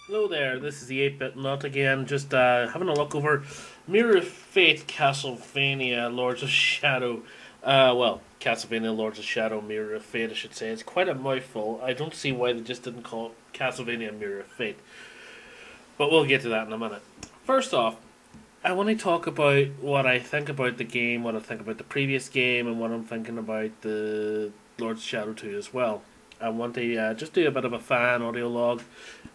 Hello there, this is the 8-Bit Nut again, just having a look over Mirror of Fate, Castlevania, Lords of Shadow. Castlevania, Lords of Shadow, Mirror of Fate, I should say. It's quite a mouthful. I don't see why they just didn't call it Castlevania Mirror of Fate. But we'll get to that in a minute. First off, I want to talk about what I think about the game, what I think about the previous game, and what I'm thinking about the Lords of Shadow 2 as well. I want to just do a bit of a fan audio log.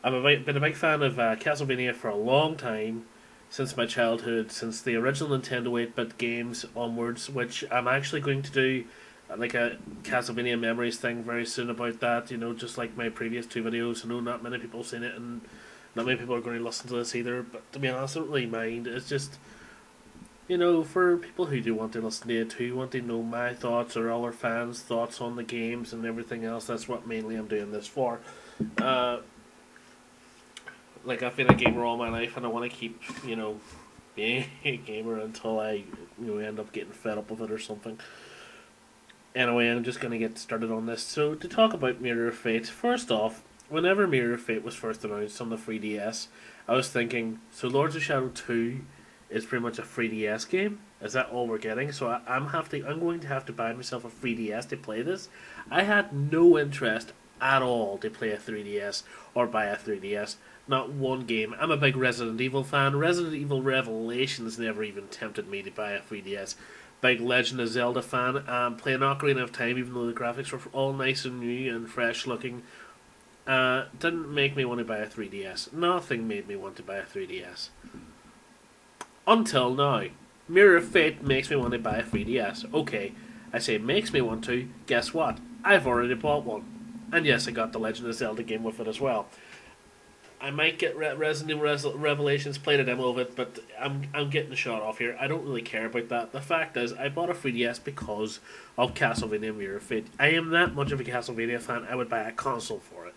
Been a big fan of Castlevania for a long time, since my childhood, since the original Nintendo 8-bit games onwards, which I'm actually going to do like a Castlevania Memories thing very soon about that, just like my previous two videos. I know not many people have seen it, and not many people are going to listen to this either, but to be honest, I don't really mind. It's just, for people who do want to listen to it, who want to know my thoughts or other fans' thoughts on the games and everything else, that's what mainly I'm doing this for. Like, I've been a gamer all my life, and I want to keep, being a gamer until I, end up getting fed up with it or something. Anyway, I'm just going to get started on this. So, to talk about Mirror of Fate, first off, whenever Mirror of Fate was first announced on the 3DS, I was thinking, so Lords of Shadow 2 is pretty much a 3DS game? Is that all we're getting? So I'm going to have to buy myself a 3DS to play this. I had no interest at all to play a 3DS or buy a 3DS. Not one game. I'm a big Resident Evil fan. Resident Evil Revelations never even tempted me to buy a 3DS. Big Legend of Zelda fan. Playing Ocarina of Time, even though the graphics were all nice and new and fresh looking, didn't make me want to buy a 3DS. Nothing made me want to buy a 3DS. Until now. Mirror of Fate makes me want to buy a 3DS. Okay, I say makes me want to. Guess what? I've already bought one. And yes, I got the Legend of Zelda game with it as well. I might get Resident Evil Revelations, played a demo of it, but I'm getting shot off here. I don't really care about that. The fact is, I bought a 3DS because of Castlevania Mirror of Fate. I am that much of a Castlevania fan, I would buy a console for it.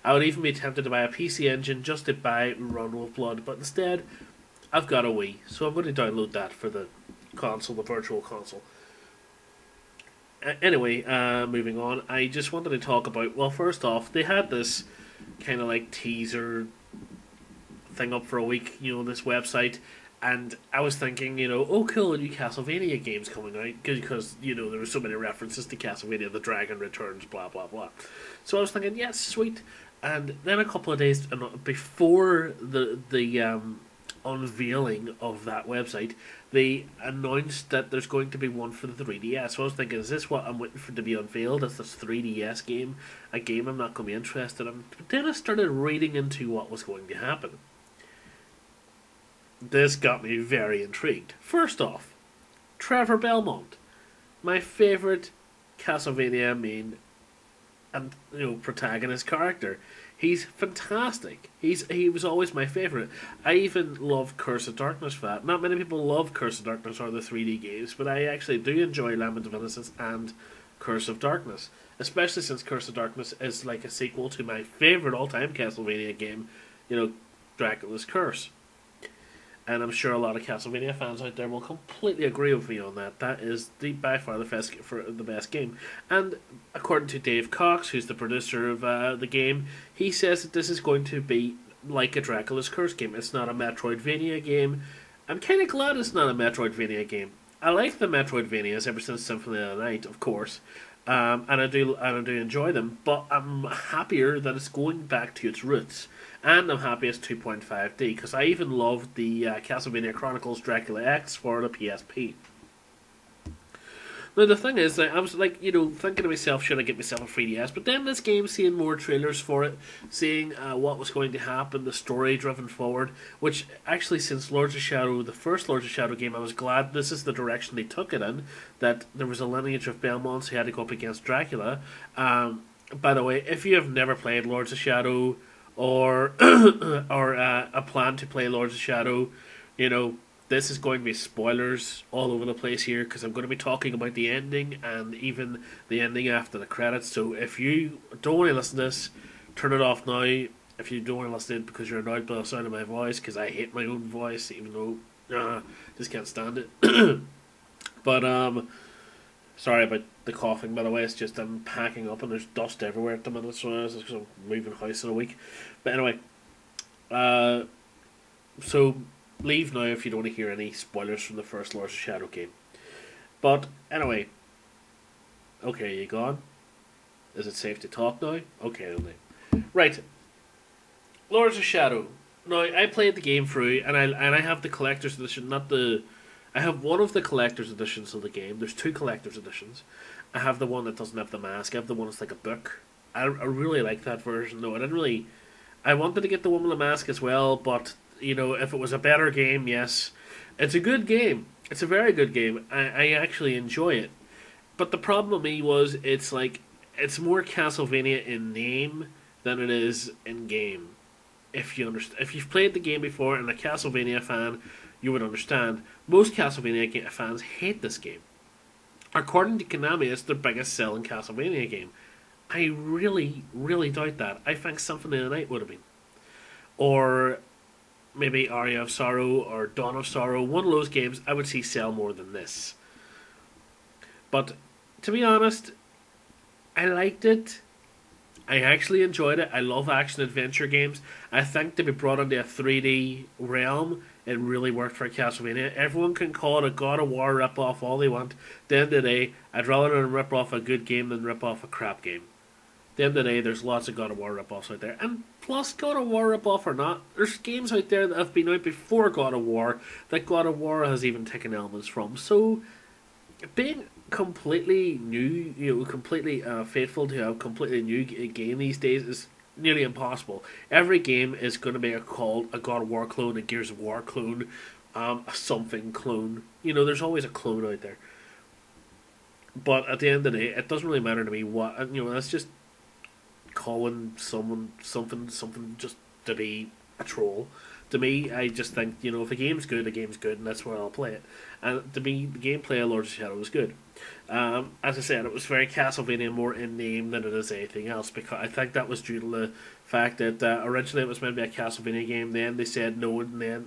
I would even be tempted to buy a PC Engine just to buy Run with Blood, but instead, I've got a Wii, so I'm going to download that for the console, the virtual console. Anyway, moving on, I just wanted to talk about, well, first off, they had this kind of like teaser thing up for a week, this website, and I was thinking, oh cool, a new Castlevania game's coming out, because, there were so many references to Castlevania, the Dragon Returns, blah blah blah. So I was thinking, yes, sweet. And then a couple of days before the unveiling of that website, they announced that there's going to be one for the 3DS. So I was thinking, is this what I'm waiting for to be unveiled? Is this 3DS game a game I'm not going to be interested in? But then I started reading into what was going to happen. This got me very intrigued. First off, Trevor Belmont, my favourite Castlevania main and protagonist character. He's fantastic. He was always my favourite. I even love Curse of Darkness for that. Not many people love Curse of Darkness or the 3D games, but I actually do enjoy Lament of Innocence and Curse of Darkness. Especially since Curse of Darkness is like a sequel to my favourite all-time Castlevania game, Dracula's Curse. And I'm sure a lot of Castlevania fans out there will completely agree with me on that. That is by far the best game. And according to Dave Cox, who's the producer of the game, he says that this is going to be like a Dracula's Curse game. It's not a Metroidvania game. I'm kind of glad it's not a Metroidvania game. I like the Metroidvanias ever since Symphony of the Night, of course. And I do enjoy them, but I'm happier that it's going back to its roots. And I'm happy it's 2.5D, because I even loved the Castlevania Chronicles Dracula X for the PSP. Now the thing is, I was like, thinking to myself, should I get myself a 3DS? But then this game, seeing more trailers for it, seeing what was going to happen, the story driven forward, which actually since Lords of Shadow, the first Lords of Shadow game, I was glad this is the direction they took it in, that there was a lineage of Belmonts who had to go up against Dracula. By the way, if you have never played Lords of Shadow, or a plan to play Lords of Shadow, this is going to be spoilers all over the place here, because I'm going to be talking about the ending and even the ending after the credits. So if you don't want to listen to this, turn it off now. If you don't want to listen to it because you're annoyed by the sound of my voice, because I hate my own voice, even though just can't stand it. But sorry about the coughing, by the way. It's just I'm packing up and there's dust everywhere at the minute, so I'm moving house in a week. But anyway, Uh, so leave now if you don't want to hear any spoilers from the first Lords of Shadow game. But anyway, okay, you gone? Is it safe to talk now? Okay, then. Right, Lords of Shadow. Now I played the game through, and I have the collector's edition, not the. I have one of the collector's editions of the game. There's two collector's editions. I have the one that doesn't have the mask. I have the one that's like a book. I really like that version though. I didn't really. I wanted to get the one with the mask as well, but you know, if it was a better game, yes, it's a good game. It's a very good game. I actually enjoy it. But the problem with me was it's like it's more Castlevania in name than it is in game. If you understand, if you've played the game before and a Castlevania fan, you would understand. Most Castlevania fans hate this game. According to Konami, it's their biggest selling Castlevania game. I really, really doubt that. I think Symphony of the Night would have been, or maybe Aria of Sorrow or Dawn of Sorrow. One of those games I would see sell more than this. But to be honest, I liked it. I actually enjoyed it. I love action adventure games. I think to be brought into a 3D realm, it really worked for Castlevania. Everyone can call it a God of War rip-off all they want. At the end of the day, I'd rather than rip off a good game than rip off a crap game. At the end of the day, there's lots of God of War rip-offs out there. And plus, God of War rip-off or not, there's games out there that have been out before God of War that God of War has even taken elements from. So, being completely new, completely faithful to a completely new game these days is nearly impossible. Every game is going to be called a God of War clone, a Gears of War clone, a something clone. There's always a clone out there. But at the end of the day, it doesn't really matter to me what. That's just calling someone something just to be a troll. To me, I just think, if a game's good, the game's good, and that's where I'll play it. And to me, the gameplay of Lords of Shadow was good. As I said, it was very Castlevania more in name than it is anything else, because I think that was due to the fact that originally it was meant to be a Castlevania game, then they said no, and then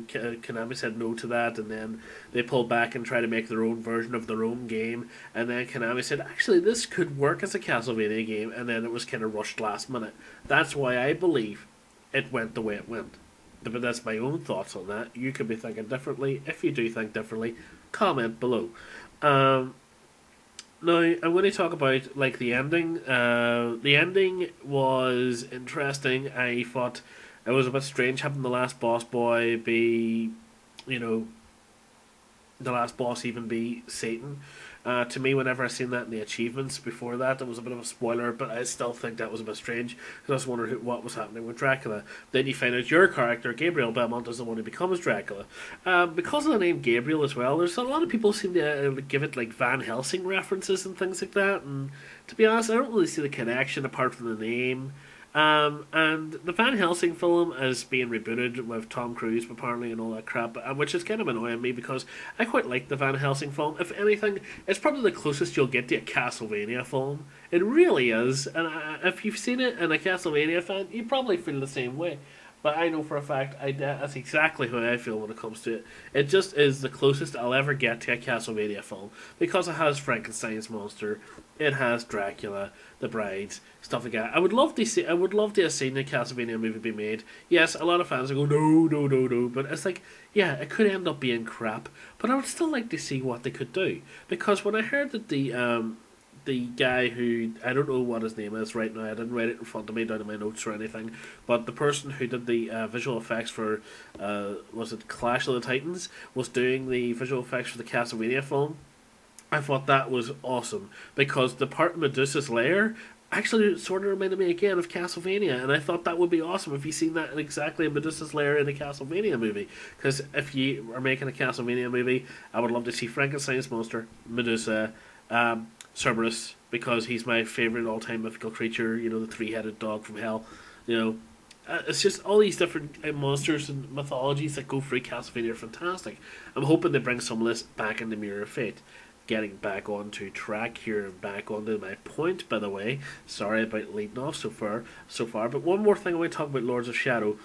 Konami said no to that, and then they pulled back and tried to make their own version of their own game, and then Konami said, actually, this could work as a Castlevania game, and then it was kind of rushed last minute. That's why I believe it went the way it went. But that's my own thoughts on that. You could be thinking differently. If you do think differently, comment below. Now, I'm going to talk about the ending. The ending was interesting. I thought it was a bit strange having the last boss boy be, the last boss even be Satan. To me, whenever I seen that in the achievements before that, it was a bit of a spoiler, but I still think that was a bit strange, because I was wondering what was happening with Dracula. Then you find out your character, Gabriel Belmont, is the one who becomes Dracula. Because of the name Gabriel as well, there's a lot of people seem to give it Van Helsing references and things like that, and to be honest, I don't really see the connection apart from the name. And the Van Helsing film is being rebooted with Tom Cruise apparently and all that crap, which is kind of annoying me because I quite like the Van Helsing film. If anything, it's probably the closest you'll get to a Castlevania film. It really is, and if you've seen it and a Castlevania fan, you probably feel the same way. But I know for a fact that's exactly how I feel when it comes to it. It just is the closest I'll ever get to a Castlevania film because it has Frankenstein's monster, it has Dracula, the brides, stuff like that. I would love to have seen a Castlevania movie be made. Yes, a lot of fans will go no, but it's yeah, it could end up being crap, but I would still like to see what they could do, because when I heard that the guy who, I don't know what his name is right now, I didn't write it in front of me down in my notes or anything, but the person who did the visual effects for, was it Clash of the Titans, was doing the visual effects for the Castlevania film. I thought that was awesome, because the part in Medusa's lair actually sort of reminded me again of Castlevania, and I thought that would be awesome if you seen that in exactly Medusa's lair in a Castlevania movie, because if you are making a Castlevania movie, I would love to see Frankenstein's monster, Medusa, Cerberus, because he's my favourite all-time mythical creature, the three-headed dog from hell, it's just all these different monsters and mythologies that go through Castlevania are fantastic. I'm hoping they bring some of this back into Mirror of Fate. Getting back onto track here and back onto my point, by the way. Sorry about leading off so far, but one more thing I want to talk about Lords of Shadow.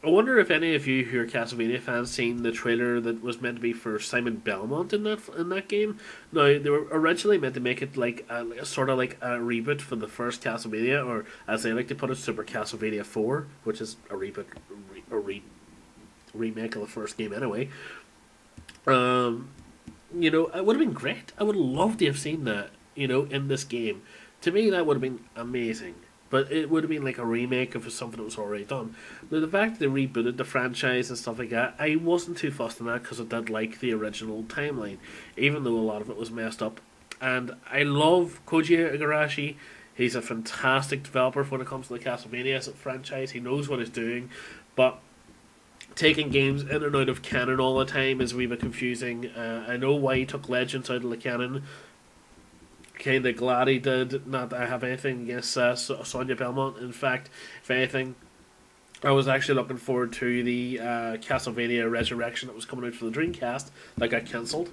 I wonder if any of you who are Castlevania fans seen the trailer that was meant to be for Simon Belmont in that game. Now they were originally meant to make it like sort of like a reboot for the first Castlevania, or as they like to put it, Super Castlevania 4, which is a reboot, remake of the first game anyway. You know, it would have been great. I would love to have seen that. You know, in this game, to me that would have been amazing. But it would have been like a remake of something that was already done. Now, the fact that they rebooted the franchise and stuff like that, I wasn't too fussed on that because I did like the original timeline, even though a lot of it was messed up. And I love Koji Igarashi. He's a fantastic developer when it comes to the Castlevania franchise. He knows what he's doing, but taking games in and out of canon all the time is a wee bit confusing. I know why he took Legends out of the canon. Kind of glad he did. Not that I have anything against Sonia Belmont. In fact, if anything, I was actually looking forward to the Castlevania Resurrection that was coming out for the Dreamcast that got cancelled,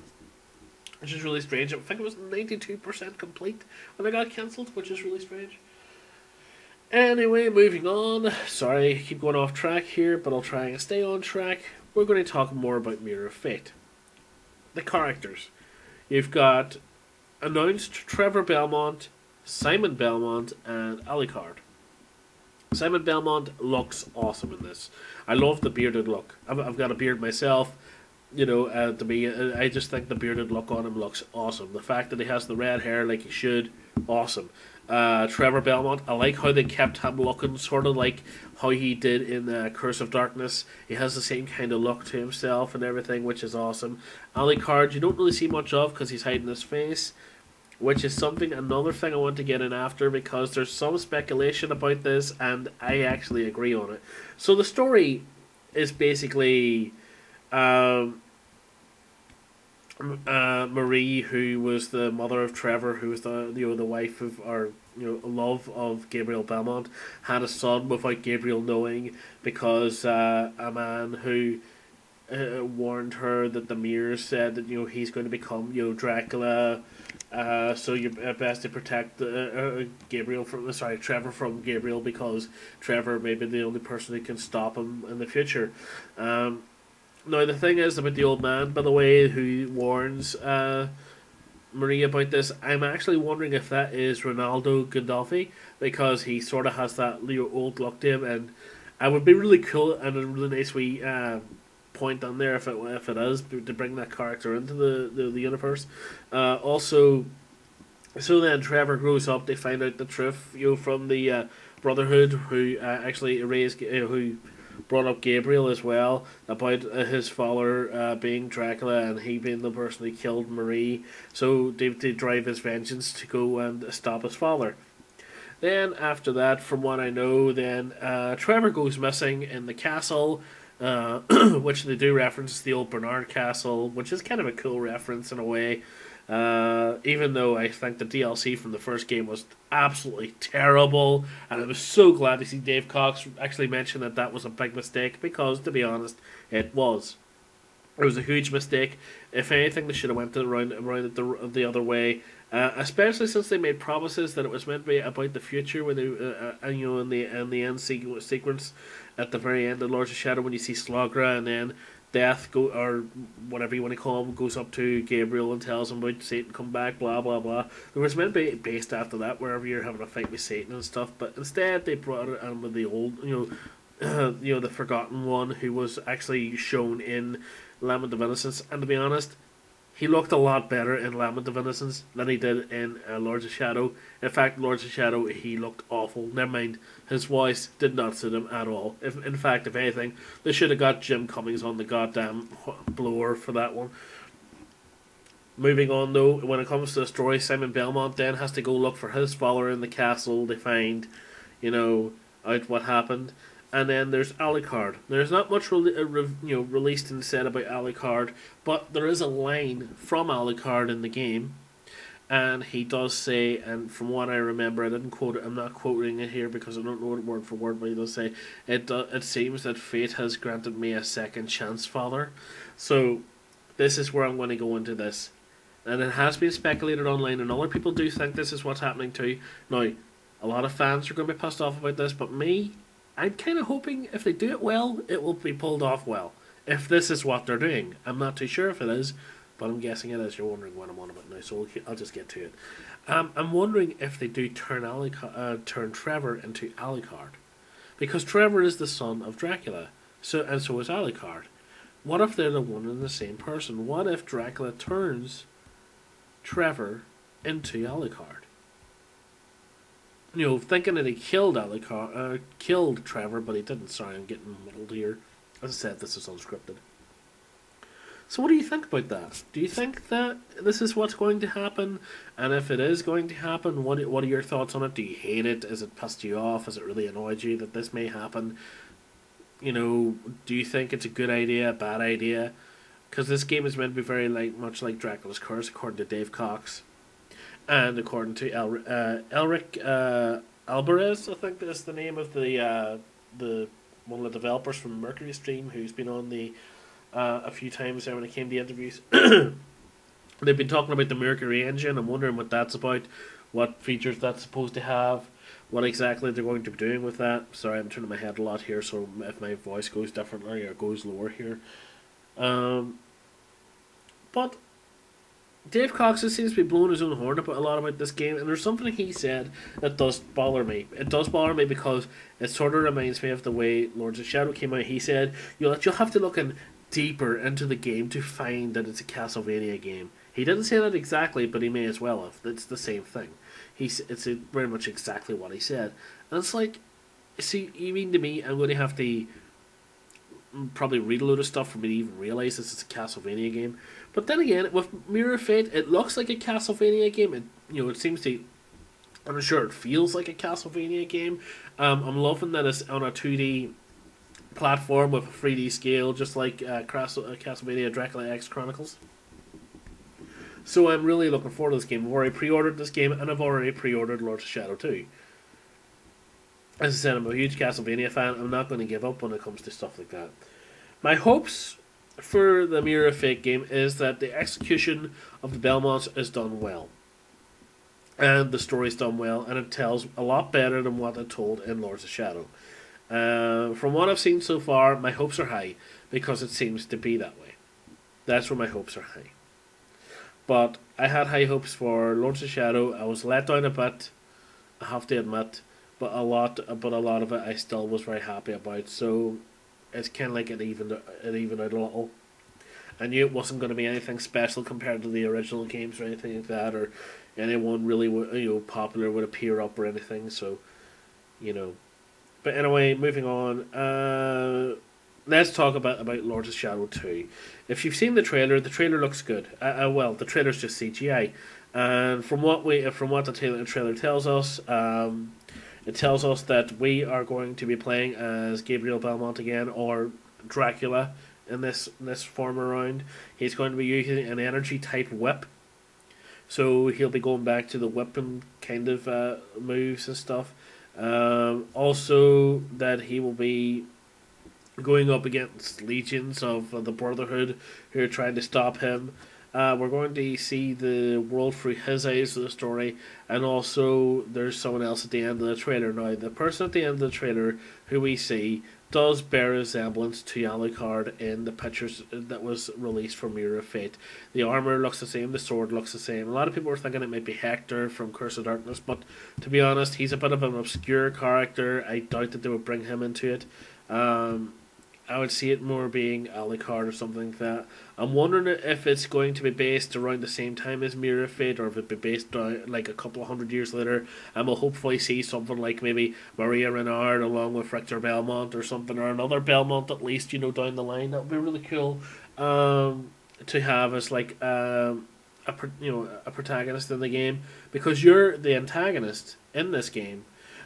which is really strange. I think it was 92% complete when it got cancelled, which is really strange. Anyway, moving on. Sorry, I keep going off track here, but I'll try and stay on track. We're going to talk more about Mirror of Fate. The characters. You've got announced Trevor Belmont, Simon Belmont, and Alucard. Simon Belmont looks awesome in this. I love the bearded look. I've got a beard myself. You know, to me, I just think the bearded look on him looks awesome. The fact that he has the red hair like he should, awesome. Trevor Belmont, I like how they kept him looking sort of like how he did in Curse of Darkness. He has the same kind of look to himself and everything, which is awesome. Alucard, you don't really see much of because he's hiding his face, which is another thing I want to get in after, because there's some speculation about this and I actually agree on it. So the story is basically Marie, who was the mother of Trevor, who was the wife of, or love of Gabriel Belmont, had a son without Gabriel knowing, because a man who warned her that the mirror said that he's going to become Dracula. So you're best to protect Trevor from Gabriel, because Trevor may be the only person who can stop him in the future. Now the thing is about the old man, by the way, who warns Marie about this, I'm actually wondering if that is Ronaldo Gandolfi, because he sort of has that old look to him, and it would be really cool and a really nice wee point on there if it is, to bring that character into the universe. Also, so then Trevor grows up. They find out the truth, from the Brotherhood, who actually who brought up Gabriel as well, about his father being Dracula and he being the person who killed Marie. So they drive his vengeance to go and stop his father. Then after that, from what I know, then Trevor goes missing in the castle. Which they do reference the old Bernard Castle, which is kind of a cool reference in a way. Even though I think the DLC from the first game was absolutely terrible, and I was so glad to see Dave Cox actually mention that was a big mistake, because, to be honest, it was. It was a huge mistake. If anything, they should have went around it the other way. Especially since they made promises that it was meant to be about the future, when they, in the end sequence at the very end of Lords of Shadow, when you see Slogra, and then Death or whatever you want to call him, goes up to Gabriel and tells him about Satan come back, blah blah blah. It was meant to be based after that, wherever you're having a fight with Satan and stuff, but instead they brought it in with the old, the forgotten one, who was actually shown in Lament of Innocence, and to be honest, he looked a lot better in Lament of Innocence than he did in Lords of Shadow. In fact, Lords of Shadow, he looked awful. Never mind, his voice did not suit him at all. In fact, if anything, they should have got Jim Cummings on the goddamn blower for that one. Moving on, though, when it comes to the story, Simon Belmont then has to go look for his father in the castle. They find, out what happened. And then there's Alucard. There's not much released and said about Alucard, but there is a line from Alucard in the game, and he does say, and from what I remember, I didn't quote it, I'm not quoting it here because I don't know it word for word, but he does say, it seems that fate has granted me a second chance, Father. So, this is where I'm going to go into this. And it has been speculated online, and other people do think this is what's happening too. Now, a lot of fans are going to be pissed off about this, but me, I'm kind of hoping if they do it well, it will be pulled off well. If this is what they're doing, I'm not too sure if it is, but I'm guessing it is. You're wondering what I'm on about now, so I'll just get to it. I'm wondering if they do turn Trevor into Alucard, because Trevor is the son of Dracula, so is Alucard. What if they're the one and the same person? What if Dracula turns Trevor into Alucard? You know, thinking that he killed killed Trevor, but he didn't. Sorry, I'm getting muddled here. As I said, this is unscripted. So what do you think about that? Do you think that this is what's going to happen? And if it is going to happen, what are your thoughts on it? Do you hate it? Is it pissed you off? Has it really annoyed you that this may happen? You know, do you think it's a good idea, a bad idea? Because this game is meant to be very much like Dracula's Curse, according to Dave Cox. And according to Elric Alvarez, I think that's the name of the one of the developers from Mercurysteam, who's been on the a few times there when it came to interviews. They've been talking about the Mercury engine. I'm wondering what that's about, what features that's supposed to have, what exactly they're going to be doing with that. Sorry, I'm turning my head a lot here, so if my voice goes differently or goes lower here. But Dave Cox seems to be blowing his own horn about a lot about this game, and there's something he said that does bother me. It does bother me because it sort of reminds me of the way Lords of Shadow came out. He said you'll have to look deeper into the game to find that it's a Castlevania game. He didn't say that exactly, but he may as well have. It's the same thing. It's very much exactly what he said, and it's like, see, you mean to me I'm going to have to probably read a load of stuff for me to even realise this is a Castlevania game. But then again, with Mirror of Fate, it looks like a Castlevania game. It seems to. I'm sure it feels like a Castlevania game. I'm loving that it's on a 2D platform with a 3D scale, just like Castlevania Dracula X Chronicles. So I'm really looking forward to this game. I've already pre-ordered this game, and I've already pre-ordered Lords of Shadow 2. As I said, I'm a huge Castlevania fan. I'm not going to give up when it comes to stuff like that. My hopes for the Mirror of Fate game is that the execution of the Belmonts is done well. And the story's done well, and it tells a lot better than what it told in Lords of Shadow. From what I've seen so far, my hopes are high, because it seems to be that way. That's where my hopes are high. But I had high hopes for Lords of Shadow. I was let down a bit, I have to admit, but a lot of it I still was very happy about. So it's kind of like it evened out a little. I knew it wasn't going to be anything special compared to the original games or anything like that, or anyone really popular would appear up or anything. So, But anyway, moving on. Let's talk about Lords of Shadow 2. If you've seen the trailer looks good. Well, the trailer's just CGI, and from what the trailer tells us, it tells us that we are going to be playing as Gabriel Belmont again, or Dracula in this form around. He's going to be using an energy type whip, so he'll be going back to the whipping kind of moves and stuff. Also, that he will be going up against legions of the Brotherhood who are trying to stop him. We're going to see the world through his eyes of the story, and also there's someone else at the end of the trailer. Now, the person at the end of the trailer who we see does bear a resemblance to Alucard in the pictures that was released for Mirror of Fate. The armour looks the same, the sword looks the same. A lot of people were thinking it might be Hector from Curse of Darkness, but to be honest, he's a bit of an obscure character. I doubt that they would bring him into it. I would see it more being Alucard or something like that. I'm wondering if it's going to be based around the same time as Mirror of Fate, or if it be based like a couple of 100 years later, and we'll hopefully see something like maybe Maria Renard along with Richter Belmont or something, or another Belmont at least, down the line. That would be really cool to have as like a protagonist in the game, because you're the antagonist in this game.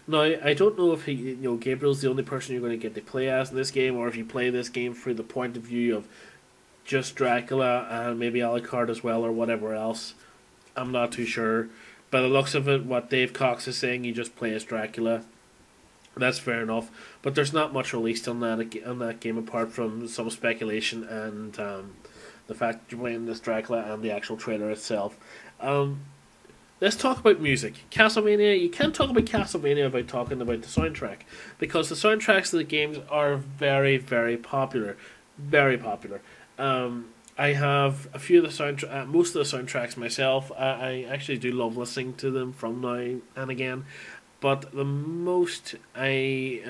Now, I don't know if Gabriel's the only person you're going to get to play as in this game, or if you play this game through the point of view of just Dracula and maybe Alucard as well, or whatever else. I'm not too sure. By the looks of it, what Dave Cox is saying, you just play as Dracula. That's fair enough, but there's not much released on that game apart from some speculation and the fact that you're playing this Dracula and the actual trailer itself. let's talk about music. Castlevania, you can't talk about Castlevania without talking about the soundtrack, because the soundtracks of the games are very, very popular. Very popular. I have a few of the most of the soundtracks myself. I actually do love listening to them from now and again. But the most I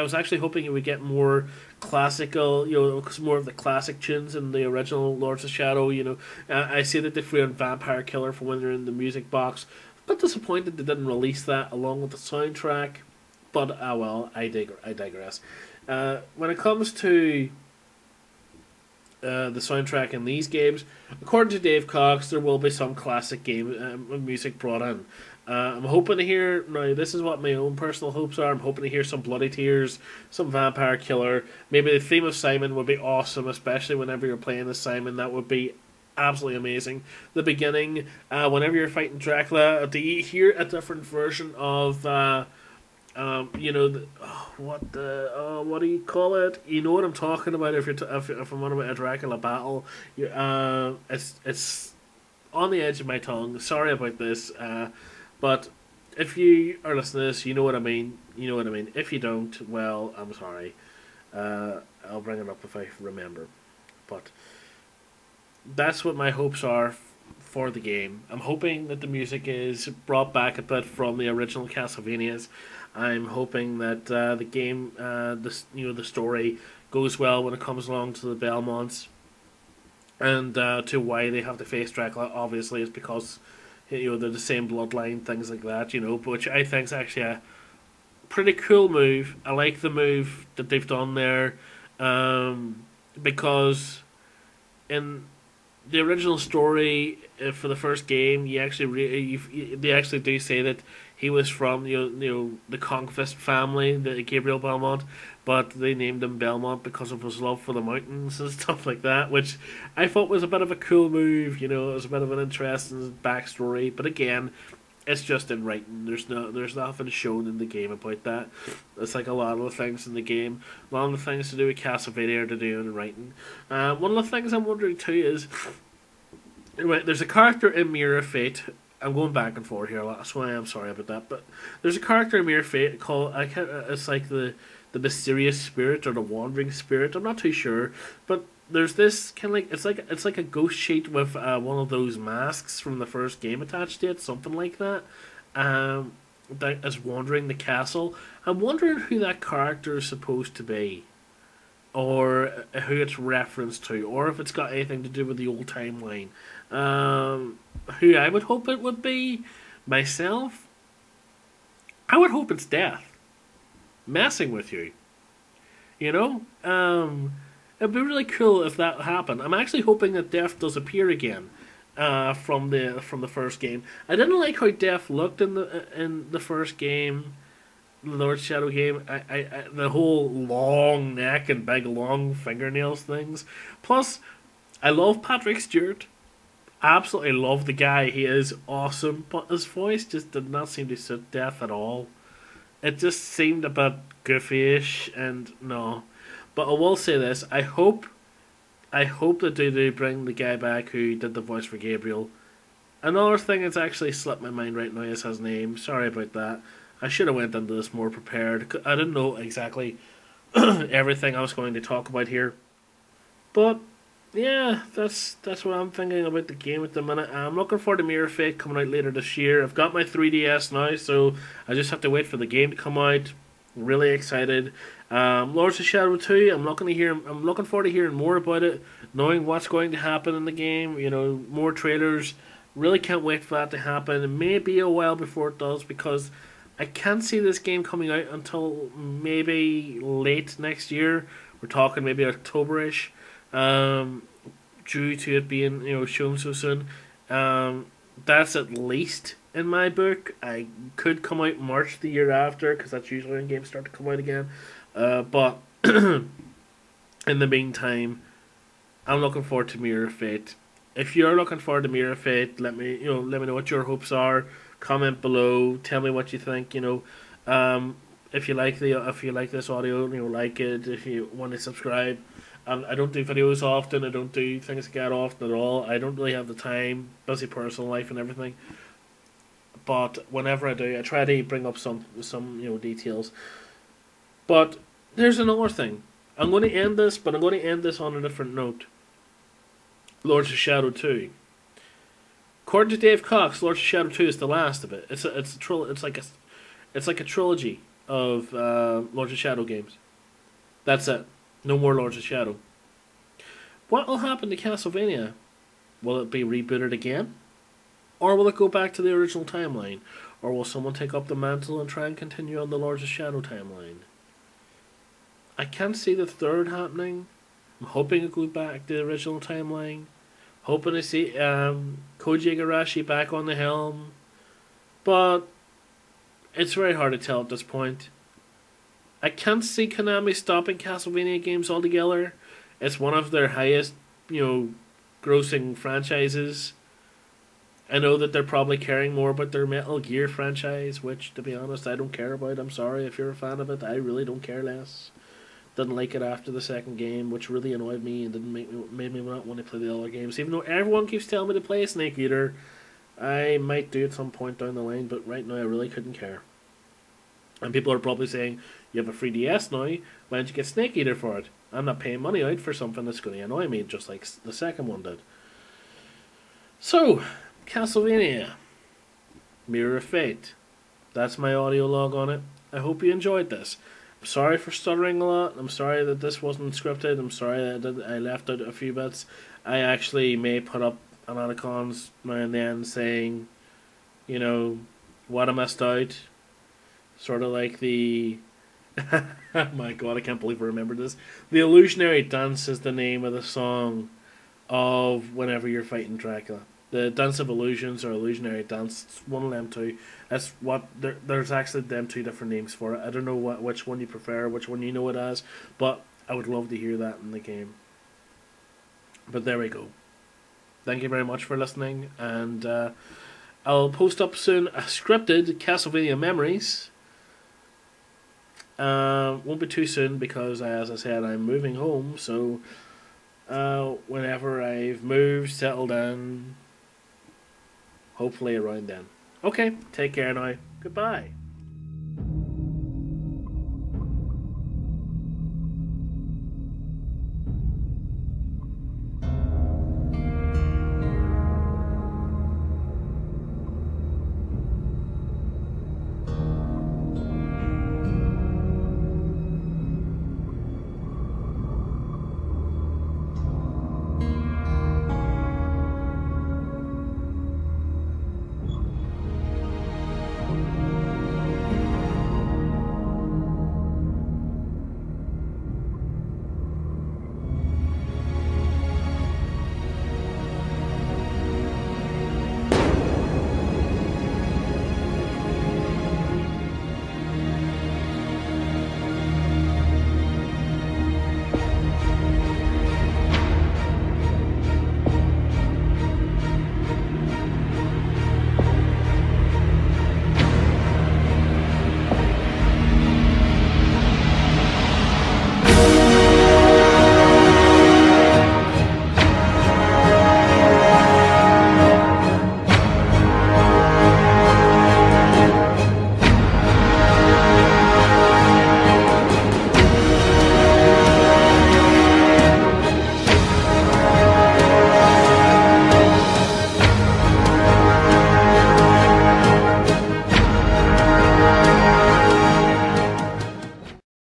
was actually hoping it would get more classical, because more of the classic tunes in the original Lords of Shadow. I see that they threw in Vampire Killer for when they're in the music box. But disappointed they didn't release that along with the soundtrack. But well, I digress. When it comes to the soundtrack in these games, according to Dave Cox, there will be some classic game music brought in. I'm hoping to hear, now this is what my own personal hopes are, I'm hoping to hear some Bloody Tears, some Vampire Killer, maybe the theme of Simon would be awesome, especially whenever you're playing as Simon. That would be absolutely amazing. The beginning, whenever you're fighting Dracula, to hear a different version of what do you call it? You know what I'm talking about. If I'm on about a Dracula battle, it's on the edge of my tongue. Sorry about this, but if you are listening to this, you know what I mean. You know what I mean. If you don't, well, I'm sorry. I'll bring it up if I remember. But that's what my hopes are for the game. I'm hoping that the music is brought back a bit from the original Castlevanias. I'm hoping that the game, the story goes well when it comes along to the Belmonts, and to why they have to face Dracula. Obviously, is because they're the same bloodline, things like that. Which I think is actually a pretty cool move. I like the move that they've done there, because in the original story for the first game, they actually do say that he was from the Conquest family, the Gabriel Belmont, but they named him Belmont because of his love for the mountains and stuff like that, which I thought was a bit of a cool move. It was a bit of an interesting backstory, but again, it's just in writing. There's nothing shown in the game about that. It's like a lot of the things in the game. A lot of the things to do with Castlevania are to do in writing. One of the things I'm wondering too is, there's a character in Mirror of Fate. I'm going back and forth here a lot, that's why I'm sorry about that. But there's a character in Mirror of Fate called, it's like the mysterious spirit or the wandering spirit. I'm not too sure, but there's this kind of it's like a ghost sheet with one of those masks from the first game attached to it, something like that. That is wandering the castle. I'm wondering who that character is supposed to be, or who it's referenced to, or if it's got anything to do with the old timeline. Who I would hope it would be, myself, I would hope it's Death messing with you. It'd be really cool if that happened. I'm actually hoping that Death does appear again, from the first game. I didn't like how Death looked in the first game, the Lord Shadow game. I the whole long neck and big long fingernails things. Plus, I love Patrick Stewart. Absolutely love the guy. He is awesome, but his voice just did not seem to suit Death at all. It just seemed a bit goofy-ish, and no. But I will say this: I hope that they do bring the guy back who did the voice for Gabriel. Another thing that's actually slipped my mind right now is his name. Sorry about that. I should have went into this more prepared. I didn't know exactly everything I was going to talk about here, but yeah, that's what I'm thinking about the game at the minute. I'm looking forward to Mirror of Fate coming out later this year. I've got my 3DS now, so I just have to wait for the game to come out. Really excited. Lords of Shadow 2, I'm looking forward to hearing more about it, knowing what's going to happen in the game. More trailers. Really can't wait for that to happen. It may be a while before it does, because I can't see this game coming out until maybe late next year. We're talking maybe October-ish. Due to it being shown so soon. That's at least in my book. I could come out March the year after, because that's usually when games start to come out again. But in the meantime, I'm looking forward to Mirror of Fate. If you're looking forward to Mirror of Fate, let me know what your hopes are. Comment below. Tell me what you think. If you like this audio, like it. If you want to subscribe. I don't do videos often. I don't do things like that often at all. I don't really have the time. Busy personal life and everything. but whenever I do, I try to bring up some details. But there's another thing. I'm going to end this, but I'm going to end this on a different note. Lords of Shadow 2. According to Dave Cox, Lords of Shadow 2 is the last of it. It's like a trilogy of Lords of Shadow games. That's it. No more Lords of Shadow. What will happen to Castlevania? Will it be rebooted again? Or will it go back to the original timeline? Or will someone take up the mantle and try and continue on the Lords of Shadow timeline? I can't see the third happening. I'm hoping it goes back to the original timeline. Hoping to see Koji Igarashi back on the helm. But it's very hard to tell at this point. I can't see Konami stopping Castlevania games altogether. It's one of their highest, grossing franchises. I know that they're probably caring more about their Metal Gear franchise, which, to be honest, I don't care about. I'm sorry if you're a fan of it. I really don't care less. Didn't like it after the second game, which really annoyed me and made me not want to play the other games. Even though everyone keeps telling me to play Snake Eater, I might do at some point down the line, but right now I really couldn't care. And people are probably saying, you have a 3DS now, why don't you get Snake Eater for it? I'm not paying money out for something that's going to annoy me, just like the second one did. So, Castlevania Mirror of Fate. That's my audio log on it. I hope you enjoyed this. I'm sorry for stuttering a lot. I'm sorry that this wasn't scripted. I'm sorry that I left out a few bits. I actually may put up emoticons now and then saying, what I missed out. Sort of like the... oh my god, I can't believe I remembered this. The Illusionary Dance is the name of the song of whenever you're fighting Dracula. The Dance of Illusions or Illusionary Dance, it's one of them two. That's what there's actually them two different names for it. I don't know which one you prefer, which one you know it as, but I would love to hear that in the game. But there we go. Thank you very much for listening, and I'll post up soon a scripted Castlevania Memories. Won't be too soon because, as I said, I'm moving home, so whenever I've moved, settled down, hopefully around then. Okay, take care now. Goodbye.